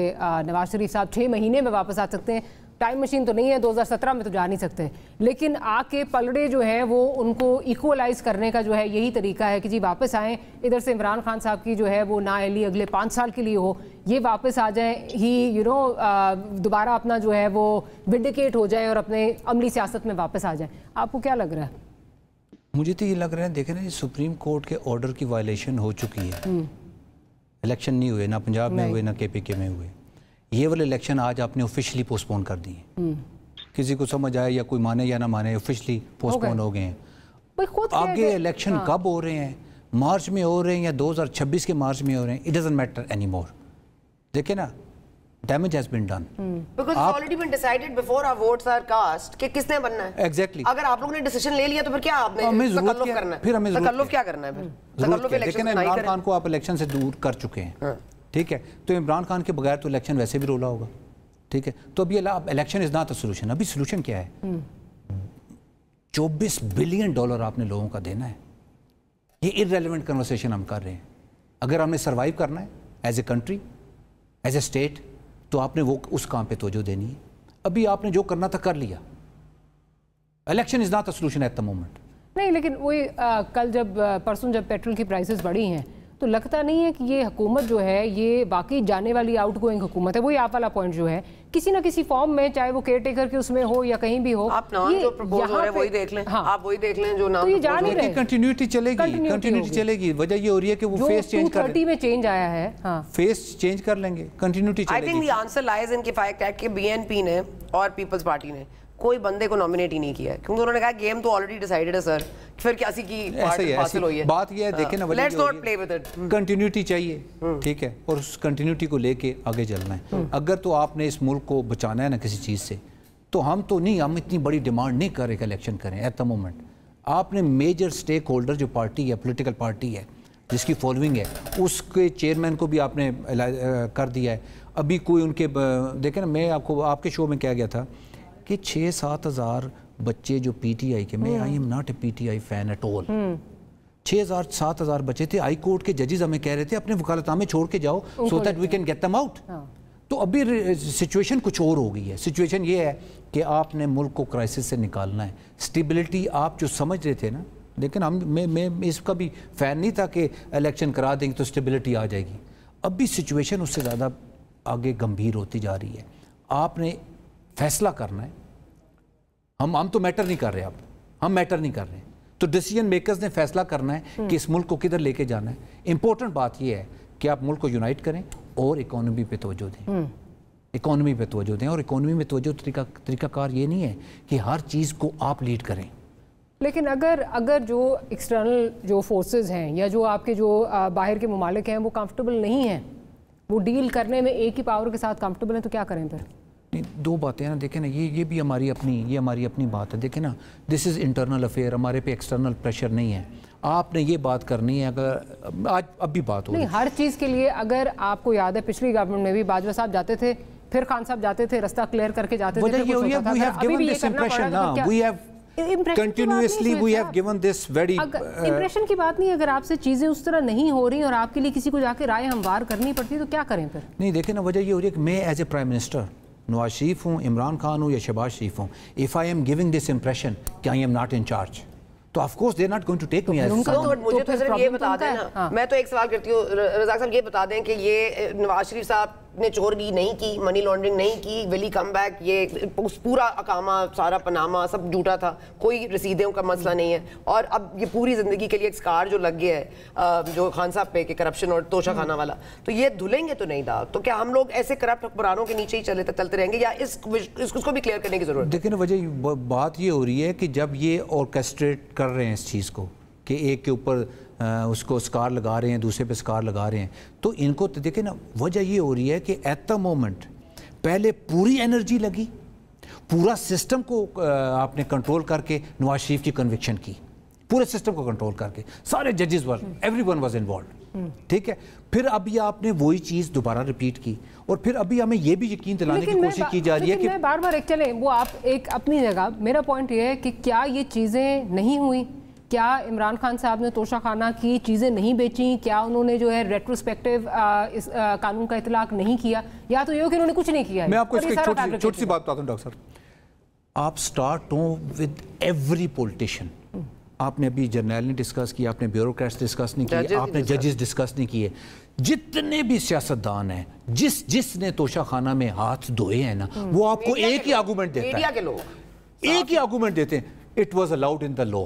नवाज शरीफ साहब 6 महीने में वापस आ सकते हैं। टाइम मशीन तो नहीं है, 2017 में तो जा नहीं सकते, लेकिन आके पलड़े जो हैं वो उनको इक्वलाइज करने का जो है यही तरीका है कि जी वापस आएँ, इधर से इमरान खान साहब की जो है वो नाअहली अगले 5 साल के लिए हो, ये वापस आ जाएं, ही दोबारा अपना जो है वो विंडिकेट हो जाए और अपने अमली सियासत में वापस आ जाए। आपको क्या लग रहा है? मुझे तो ये लग रहा है, देखें ना, ये सुप्रीम कोर्ट के ऑर्डर की वायलेशन हो चुकी है। इलेक्शन नहीं हुए, ना पंजाब में हुए ना KPK में हुए। ये वाले इलेक्शन आज आपने ऑफिशियली पोस्टपोन कर दिए। किसी को समझ आए या कोई माने या ना माने, ऑफिशियली पोस्टपोन हो गए हैं। आगे इलेक्शन कब हो रहे हैं, मार्च में हो रहे हैं या 2026 के मार्च में हो रहे हैं, it doesn't matter any more. देखिए ना, damage has been done because it's already been decided before our votes are cast कि किसने बनना है। Exactly. अगर आप लोगों ने डिसीजन ले लिया तो फिर क्या आपने तकल्लुफ करना है? फिर हमें तकल्लुफ क्या करना है? फिर तकल्लुफ इलेक्शन नहीं इमरान खान को आप इलेक्शन से दूर कर चुके हैं, ठीक है, तो इमरान खान के बगैर तो इलेक्शन वैसे भी रोला होगा, ठीक है। तो अभी election is not a solution. अभी सोल्यूशन क्या है? $24 बिलियन आपने लोगों का देना है। ये इररेलेवेंट कन्वर्सेशन हम कर रहे हैं। अगर हमने सर्वाइव करना है as a country, as a state, तो आपने वो उस काम पे तवज्जो देनी है। अभी आपने जो करना था कर लिया। Election is not a solution eight the moment. नहीं, लेकिन वही कल परसों जब पेट्रोल की प्राइसेस बढ़ी हैं तो लगता नहीं है कि ये हुकूमत जो है ये बाकी जाने वाली आउट गोइंग हुकूमत है। वही आप वाला पॉइंट जो है, किसी ना किसी फॉर्म में, चाहे वो केयर टेकर के उसमें हो या कहीं भी हो, आप नाम जो प्रपोज हो रहा है वही देख लें। हाँ, आप वही देख लें जो नाम तो ये जा नहीं रहे। कंटिन्यूटी चलेगी। वजह ये हो रही है कि वो फेस चेंज कर, 230 में चेंज आया है, हाँ, फेस चेंज कर लेंगे, कंटिन्यूटी चलेगी। I think the answer lies in fact कि BNP ने और पीपल्स पार्टी ने कोई बंदे को नॉमिनेट ही नहीं किया है, क्योंकि उन्होंने कहा गेम तो ऑलरेडी डिसाइडेड है सर, फिर क्या सी की हासिल हुई है। बात ये है, देखें ना, let's not play with it. Continuity चाहिए, ठीक है, और उस कंटिन्यूटी को लेके आगे चलना है। अगर तो आपने इस मुल्क को बचाना है ना किसी चीज़ से, तो हम इतनी बड़ी डिमांड नहीं कर रहे कि इलेक्शन करें एट द मोमेंट। आपने मेजर स्टेक होल्डर जो पार्टी है, पोलिटिकल पार्टी है जिसकी फॉलोइंग है, उसके चेयरमैन को भी आपने कर दिया है। अभी कोई उनके, देखें ना, मैं आपको आपके शो में क्या गया था कि 6-7 हज़ार बच्चे जो PTI के, मैं आई am not a PTI fan at all, 6-7 हज़ार बच्चे थे। हाई कोर्ट के जजेस हमें कह रहे थे अपने वकालतनामे छोड़ के जाओ so that we can get them out. तो अभी सिचुएशन कुछ और हो गई है। सिचुएशन ये है कि आपने मुल्क को क्राइसिस से निकालना है। स्टेबिलिटी आप जो समझ रहे थे ना, लेकिन मैं इसका भी फ़ैन नहीं था कि इलेक्शन करा देंगे तो स्टेबिलिटी आ जाएगी। अभी सिचुएशन उससे ज़्यादा आगे गंभीर होती जा रही है। आपने फैसला करना है। हम तो मैटर नहीं कर रहे, अब हम मैटर नहीं कर रहे, तो डिसीजन मेकर्स ने फैसला करना है कि इस मुल्क को किधर लेके जाना है। इंपॉर्टेंट बात यह है कि आप मुल्क को यूनाइट करें और इकोनॉमी पे तवज्जो दें, इकोनॉमी पे तवज्जो दें। और इकोनॉमी में तवज्जो तरीकाकार ये नहीं है कि हर चीज़ को आप लीड करें। लेकिन अगर जो एक्सटर्नल जो फोर्सेस हैं या जो आपके जो बाहर के ममालिक हैं वो कंफर्टेबल नहीं हैं, वो डील करने में एक ही पावर के साथ कंफर्टेबल हैं, तो क्या करें फिर? नहीं, दो बातें हैं ना, देखें ना, ये भी हमारी अपनी बात है। देखें ना, दिस इज़ इंटरनल अफेयर, हमारे पे एक्सटर्नल प्रेशर नहीं है। आपने ये बात करनी है, अगर आज अब भी बात हो नहीं, हर चीज़ के लिए, अगर आपको याद है पिछली गवर्नमेंट में भी बाजवा साहब जाते थे फिर खान साहब जाते थे, रास्ता क्लियर करके जाते थे, फिर कुछ होता था। we have given this impression now, we have continuously we have given this very impression की बात नहीं, अगर आपसे चीजें उस तरह नहीं हो रही और आपके लिए किसी को जाके राय हमवार करनी पड़ती तो क्या करें फिर? नहीं देखें ना, वजह ये हो रही है कि मैं as a prime minister Nawaz Sharif हूँ, इमरान खान हूँ या शहबाज शरीफ हूँ, if I am giving this impression कि I am not in charge, तो of course they are not going to take me as. मुझे तो सिर्फ ये बता दें ना, मैं तो एक सवाल करती हूँ रज़ाक साहब, ये बता दें कि ये नवाज शरीफ साहब ने चोरी नहीं की, मनी लॉन्ड्रिंग नहीं की, विली कम बैक, ये पूरा अकामा सारा पनामा सब झूठा था, कोई रसीदों का मसला नहीं है, और अब ये पूरी जिंदगी के लिए एक स्कार जो लग गया है जो खान साहब पे के करप्शन और तोशा खाना वाला, तो ये धुलेंगे तो नहीं दाग, तो क्या हम लोग ऐसे करप्ट हुक्मरानों के नीचे ही चलते रहेंगे या इसको भी क्लियर करने की जरूरत है? देखिए ना, वजह बात ये हो रही है कि जब ये ऑर्केस्ट्रेट कर रहे हैं इस चीज़ को कि एक के ऊपर उसको स्कार लगा रहे हैं, दूसरे पे स्कार लगा रहे हैं, तो इनको तो देखिए ना, वजह ये हो रही है कि एट द मोमेंट पहले पूरी एनर्जी लगी, पूरा सिस्टम को आपने कंट्रोल करके नवाज शरीफ की कन्विक्शन की, पूरे सिस्टम को कंट्रोल करके, सारे जजेस वर, एवरीवन वाज इन्वॉल्व, ठीक है। फिर अभी आपने वही चीज़ दोबारा रिपीट की और फिर अभी हमें ये भी यकीन दिलाने की कोशिश की जा रही है कि बार बार एक चले वो आप एक अपनी जगह, मेरा पॉइंट ये है कि क्या ये चीज़ें नहीं हुई, क्या इमरान खान साहब ने तोशा खाना की चीज़ें नहीं बेची, क्या उन्होंने जो है रेट्रोस्पेक्टिव इस कानून का इतलाक नहीं किया, या तो ये हो कि उन्होंने कुछ नहीं किया है? मैं आपको इसकी छोटी सी बात बताता हूँ डॉक्टर साहब, आप स्टार्ट हो विद एवरी पॉलिटिशियन, आपने अभी जर्नल ने डिस्कस किया, आपने ब्यूरोक्रेट्स डिस्कस नहीं किए, आपने जजेस डिस्कस नहीं किए, जितने भी सियासतदान हैं, जिसने तोशा खाना में हाथ धोए हैं ना, वो आपको एक ही आर्गूमेंट देता है, एक ही आर्गूमेंट देते हैं, it was allowed in the law.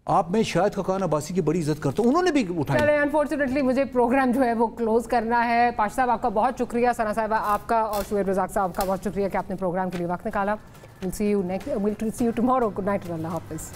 आप मैं शायद खकान अब्बासी की बड़ी इज्जत करता हूँ, उन्होंने भी उठाया। अनफॉर्चुनेटली मुझे प्रोग्राम जो है वो क्लोज करना है। पाशा साहब आपका बहुत शुक्रिया, सना साहबा आपका और शुएब रज़ाक साहब का बहुत शुक्रिया कि आपने प्रोग्राम के लिए वक्त निकाला। We'll see you tomorrow. Good night and Allah Hafiz.